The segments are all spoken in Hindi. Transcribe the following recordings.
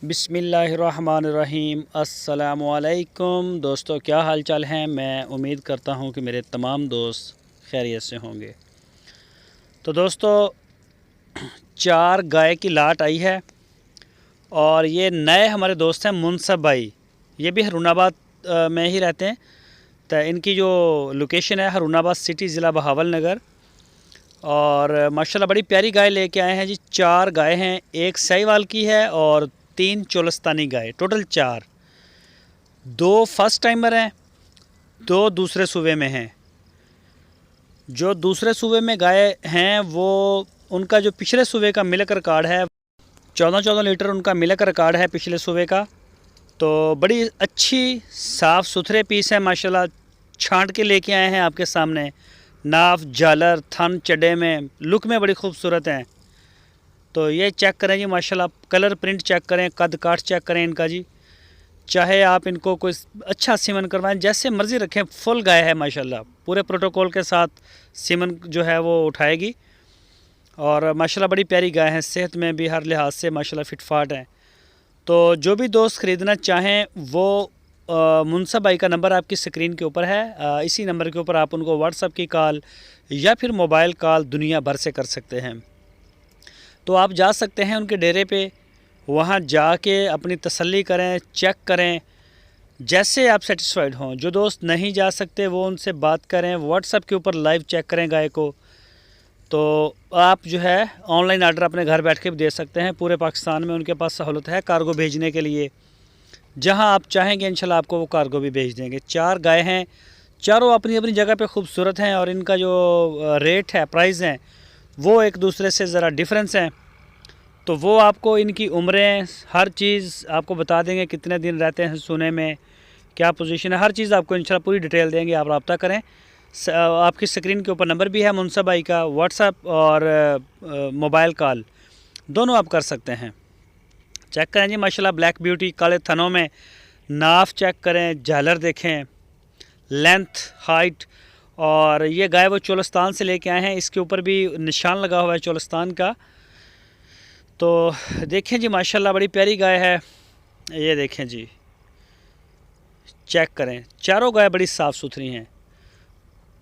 बिस्मिल्लाहिर्रहमानिर्रहीम। अस्सलामुअलैकुम दोस्तों, क्या हाल चाल हैं। मैं उम्मीद करता हूं कि मेरे तमाम दोस्त खैरियत से होंगे। तो दोस्तों, 4 गाय की लाट आई है और ये नए हमारे दोस्त हैं मुनसब भाई। ये भी हरुणाबाद में ही रहते हैं। तो इनकी जो लोकेशन है हरुणाबाद सिटी, ज़िला बहावल नगर। और माशाल्लाह बड़ी प्यारी गाय लेके आए हैं जी। 4 गाय हैं, एक साहिवाल की है और 3 चोलस्तानी गाय, टोटल 4। 2 फर्स्ट टाइमर हैं, 2 दूसरे सूबे में हैं। जो दूसरे सूबे में गाय हैं वो उनका जो पिछले सूबे का मिल्क रिकॉर्ड है 14-14 लीटर उनका मिल्क रिकॉर्ड है पिछले सूबे का। तो बड़ी अच्छी साफ़ सुथरे पीस है माशाल्लाह। छांट के लेके आए हैं आपके सामने। नाफ, झालर, थन, चड्डे में, लुक में बड़ी खूबसूरत हैं। तो ये चेक करें जी माशाल्लाह, कलर प्रिंट चेक करें, कद काठ चेक करें इनका जी। चाहे आप इनको कोई अच्छा सीमन करवाएं, जैसे मर्ज़ी रखें, फुल गाय है माशाल्लाह। पूरे प्रोटोकॉल के साथ सीमन जो है वो उठाएगी। और माशाल्लाह बड़ी प्यारी गाय है, सेहत में भी हर लिहाज से माशाल्लाह फिटफाट है। तो जो भी दोस्त ख़रीदना चाहें वो मुनसब भाई का नंबर आपकी स्क्रीन के ऊपर है। इसी नंबर के ऊपर आप उनको व्हाट्सएप की कॉल या फिर मोबाइल कॉल दुनिया भर से कर सकते हैं। तो आप जा सकते हैं उनके डेरे पे, वहाँ जाके अपनी तसल्ली करें, चेक करें, जैसे आप सेटिस्फाइड हों। जो दोस्त नहीं जा सकते वो उनसे बात करें, व्हाट्सएप के ऊपर लाइव चेक करें गाय को। तो आप जो है ऑनलाइन आर्डर अपने घर बैठ के भी दे सकते हैं। पूरे पाकिस्तान में उनके पास सहूलत है कार्गो भेजने के लिए। जहां आप चाहेंगे इंशाल्लाह आपको वो कार्गो भी भेज देंगे। 4 गाय हैं, चारों अपनी अपनी जगह पे खूबसूरत हैं। और इनका जो रेट है, प्राइस हैं, वो एक दूसरे से ज़रा डिफरेंस हैं। तो वो आपको इनकी उम्रें, हर चीज़ आपको बता देंगे, कितने दिन रहते हैं सोने में, क्या पोजीशन है, हर चीज़ आपको इंशाल्लाह पूरी डिटेल देंगे। आप रब्ता करें। आपकी स्क्रीन के ऊपर नंबर भी है मुनसब भाई का, व्हाट्सएप और मोबाइल कॉल दोनों आप कर सकते हैं। चेक करें जी माशाल्लाह, ब्लैक ब्यूटी, काले थनों में, नाफ चेक करें, झालर देखें, लेंथ, हाइट। और ये गाय वो चोलस्तान से लेके आए हैं, इसके ऊपर भी निशान लगा हुआ है चोलस्तान का। तो देखें जी माशाल्लाह बड़ी प्यारी गाय है। ये देखें जी, चेक करें, चारों गाय बड़ी साफ़ सुथरी हैं।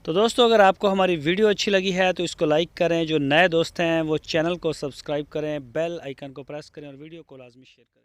तो दोस्तों, अगर आपको हमारी वीडियो अच्छी लगी है तो इसको लाइक करें। जो नए दोस्त हैं वो चैनल को सब्सक्राइब करें, बेल आइकन को प्रेस करें और वीडियो को लाजमी शेयर करें।